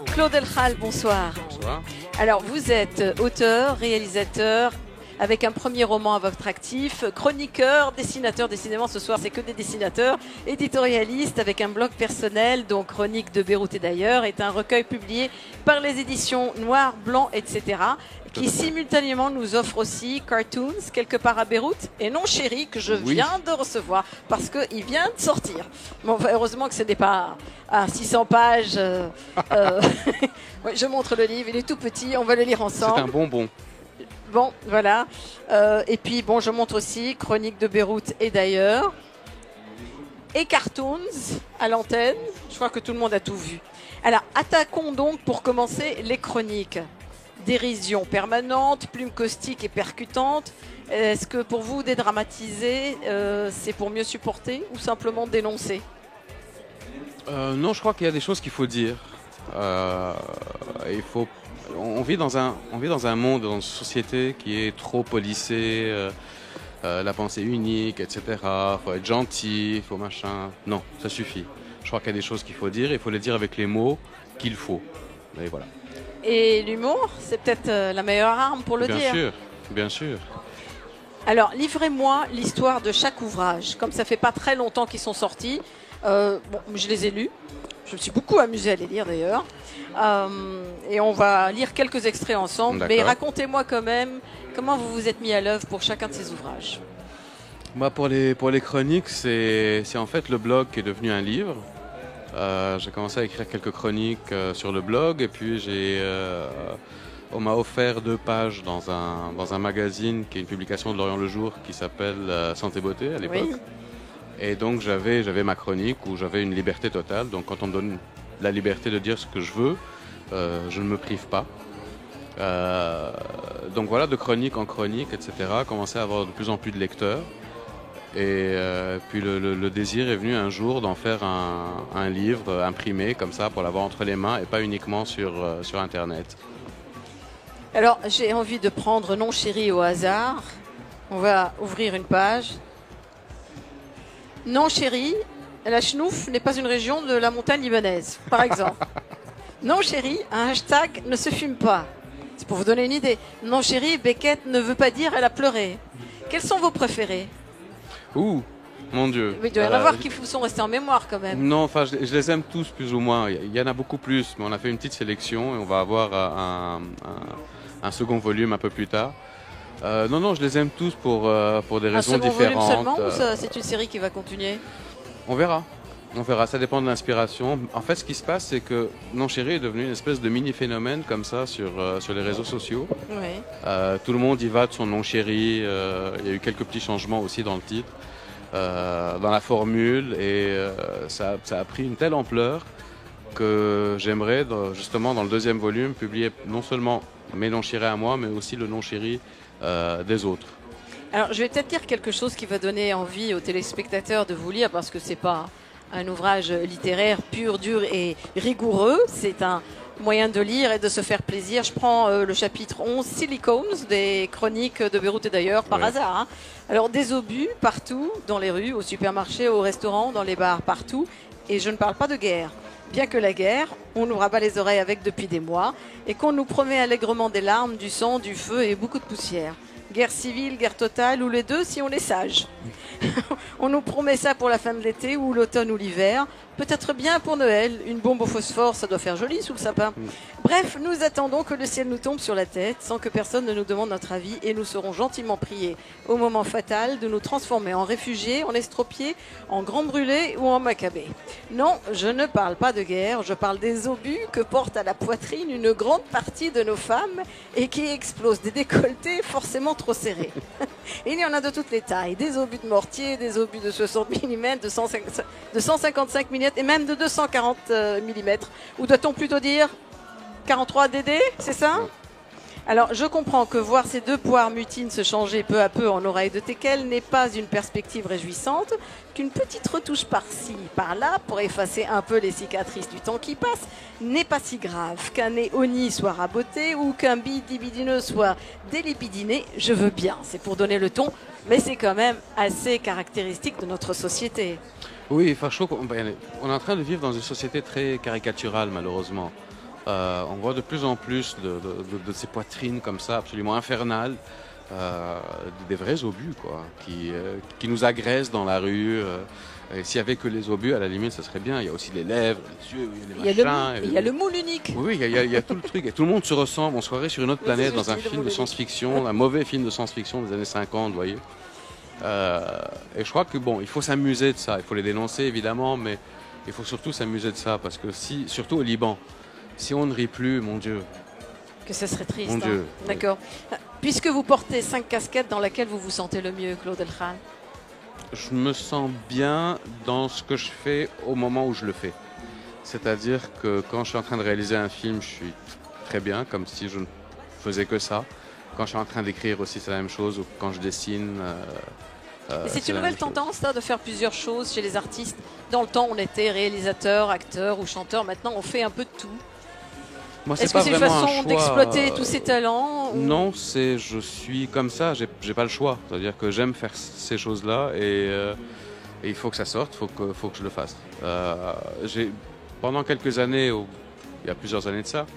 Claude Elkhal, bonsoir. Bonsoir. Alors, vous êtes auteur, réalisateur, avec un premier roman à votre actif, chroniqueur, dessinateur. Décidément, ce soir, c'est que des dessinateurs. Éditorialiste, avec un blog personnel, donc Chronique de Beyrouth et d'ailleurs, est un recueil publié par les éditions Noir, Blanc, etc., qui simultanément nous offre aussi Cartoons, quelque part à Beyrouth, et Non Chéri, que je viens de recevoir, parce qu'il vient de sortir. Bon, heureusement que ce n'est pas à 600 pages. Ouais, je montre le livre, il est tout petit, on va le lire ensemble. C'est un bonbon. Bon, voilà. Et puis, bon, je montre aussi Chronique de Beyrouth et d'ailleurs. Et Cartoons à l'antenne. Je crois que tout le monde a tout vu. Alors, attaquons donc pour commencer les chroniques. Dérision permanente, plume caustique et percutante. Est-ce que pour vous, dédramatiser, c'est pour mieux supporter ou simplement dénoncer ? Non, je crois qu'il y a des choses qu'il faut dire. On vit dans un monde, dans une société qui est trop policée, la pensée unique, etc. Il faut être gentil, il faut machin. Non, ça suffit. Je crois qu'il y a des choses qu'il faut dire, il faut les dire avec les mots qu'il faut. Et voilà. Et l'humour, c'est peut-être la meilleure arme pour le dire. Bien sûr, bien sûr. Alors, livrez-moi l'histoire de chaque ouvrage. Comme ça fait pas très longtemps qu'ils sont sortis, bon, je les ai lus. Je me suis beaucoup amusée à les lire d'ailleurs. Et on va lire quelques extraits ensemble. Mais racontez-moi quand même comment vous vous êtes mis à l'œuvre pour chacun de ces ouvrages. Moi, pour les chroniques, c'est en fait le blog qui est devenu un livre. J'ai commencé à écrire quelques chroniques sur le blog et puis on m'a offert 2 pages dans un magazine qui est une publication de Lorient Le Jour qui s'appelle Santé Beauté à l'époque. Oui. Et donc j'avais ma chronique où j'avais une liberté totale. Donc quand on me donne la liberté de dire ce que je veux, je ne me prive pas. Donc voilà, de chronique en chronique, etc. Commençais à avoir de plus en plus de lecteurs. Et puis le désir est venu un jour d'en faire un livre imprimé comme ça pour l'avoir entre les mains et pas uniquement sur Internet. Alors j'ai envie de prendre Non Chéri au hasard. On va ouvrir une page. Non Chéri, la Chenouf n'est pas une région de la montagne libanaise, par exemple. Non Chéri, un hashtag ne se fume pas. C'est pour vous donner une idée. Non Chéri, Beckett ne veut pas dire elle a pleuré. Quels sont vos préférés ? Ouh, mon Dieu. Mais il doit y en avoir qui sont restés en mémoire quand même. Non, enfin, je les aime tous plus ou moins. Il y en a beaucoup plus, mais on a fait une petite sélection et on va avoir un second volume un peu plus tard. Non, je les aime tous pour des raisons différentes. Un second volume seulement ou c'est une série qui va continuer ? On verra. On verra, ça dépend de l'inspiration. En fait, ce qui se passe, c'est que Non Chéri est devenu une espèce de mini-phénomène comme ça sur les réseaux sociaux. Oui. Tout le monde y va de son Non Chéri. Il y a eu quelques petits changements aussi dans le titre, dans la formule. Et ça a pris une telle ampleur que j'aimerais, justement, dans le 2e volume, publier non seulement mes Non Chéri à moi, mais aussi le Non Chéri des autres. Alors, je vais peut-être dire quelque chose qui va donner envie aux téléspectateurs de vous lire, parce que c'est pas un ouvrage littéraire pur, dur et rigoureux. C'est un moyen de lire et de se faire plaisir. Je prends le chapitre 11, Silicones, des chroniques de Beyrouth et d'ailleurs, par hasard. Hein. Alors, des obus partout, dans les rues, au supermarché, au restaurant, dans les bars, partout. Et je ne parle pas de guerre. Bien que la guerre, on nous rabat les oreilles avec depuis des mois et qu'on nous promet allègrement des larmes, du sang, du feu et beaucoup de poussière. Guerre civile, guerre totale, ou les deux si on est sage. On nous promet ça pour la fin de l'été, ou l'automne ou l'hiver. Peut-être bien pour Noël. Une bombe au phosphore, ça doit faire joli sous le sapin. Bref, nous attendons que le ciel nous tombe sur la tête, sans que personne ne nous demande notre avis, et nous serons gentiment priés, au moment fatal, de nous transformer en réfugiés, en estropiés, en grands brûlés ou en macabées. Non, je ne parle pas de guerre, je parle des obus que porte à la poitrine une grande partie de nos femmes et qui explosent des décolletés forcément trop serrés. Il y en a de toutes les tailles, des obus de mortier, des obus de 60 mm, de 155 mm et même de 240 mm. Ou doit-on plutôt dire 43 DD, c'est ça ? Alors, je comprends que voir ces 2 poires mutines se changer peu à peu en oreilles de teckel n'est pas une perspective réjouissante, qu'une petite retouche par-ci, par-là, pour effacer un peu les cicatrices du temps qui passe, n'est pas si grave. Qu'un nez honni soit raboté ou qu'un bidibidineux soit délipidiné, je veux bien, c'est pour donner le ton, mais c'est quand même assez caractéristique de notre société. Oui, enfin, on est en train de vivre dans une société très caricaturale, malheureusement. On voit de plus en plus de ces poitrines comme ça, absolument infernales, des vrais obus, quoi, qui nous agressent dans la rue. Et s'il n'y avait que les obus, à la limite, ça serait bien. Il y a aussi les lèvres, les yeux, les machins. Il y a le moule unique. Oui, il y a tout le truc. Et tout le monde se ressemble. On se croirait sur une autre planète dans un film de science-fiction, un mauvais film de science-fiction des années 50, vous voyez. Et je crois que bon, il faut s'amuser de ça. Il faut les dénoncer, évidemment, mais il faut surtout s'amuser de ça. Parce que surtout au Liban, si on ne rit plus, mon Dieu. Que ça serait triste. Mon Dieu. D'accord. Puisque vous portez 5 casquettes, dans laquelle vous vous sentez le mieux, Claude Elkhal? Je me sens bien dans ce que je fais au moment où je le fais. C'est-à-dire que quand je suis en train de réaliser un film, je suis très bien, comme si je ne faisais que ça. Quand je suis en train d'écrire aussi, c'est la même chose. Ou quand je dessine. C'est une nouvelle tendance là, de faire plusieurs choses chez les artistes. Dans le temps, on était réalisateur, acteur ou chanteur. Maintenant, on fait un peu de tout. Est-ce que c'est une façon d'exploiter tous ces talents ou... Non, je suis comme ça, j'ai pas le choix. C'est-à-dire que j'aime faire ces choses-là et il faut que ça sorte, faut que je le fasse. Pendant quelques années, il y a plusieurs années de ça,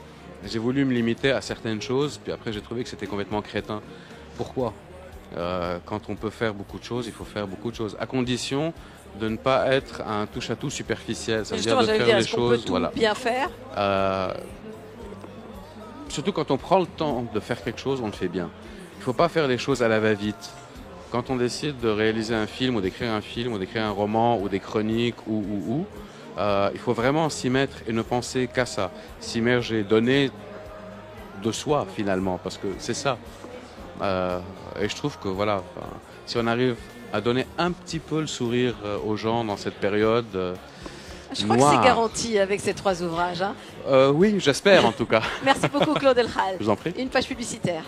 j'ai voulu me limiter à certaines choses, puis après j'ai trouvé que c'était complètement crétin. Pourquoi? Quand on peut faire beaucoup de choses, il faut faire beaucoup de choses, à condition de ne pas être un touche-à-tout superficiel. Ça veut dire de faire les choses, voilà. Bien faire. Surtout quand on prend le temps de faire quelque chose, on le fait bien. Il ne faut pas faire les choses à la va-vite. Quand on décide de réaliser un film ou d'écrire un roman ou des chroniques il faut vraiment s'y mettre et ne penser qu'à ça. S'immerger, donner de soi finalement, parce que c'est ça. Et je trouve que voilà, si on arrive à donner un petit peu le sourire aux gens dans cette période... Je crois que c'est garanti avec ces 3 ouvrages. Hein. Oui, j'espère en tout cas. Merci beaucoup Claude Elkhal. Je vous en prie. Une page publicitaire.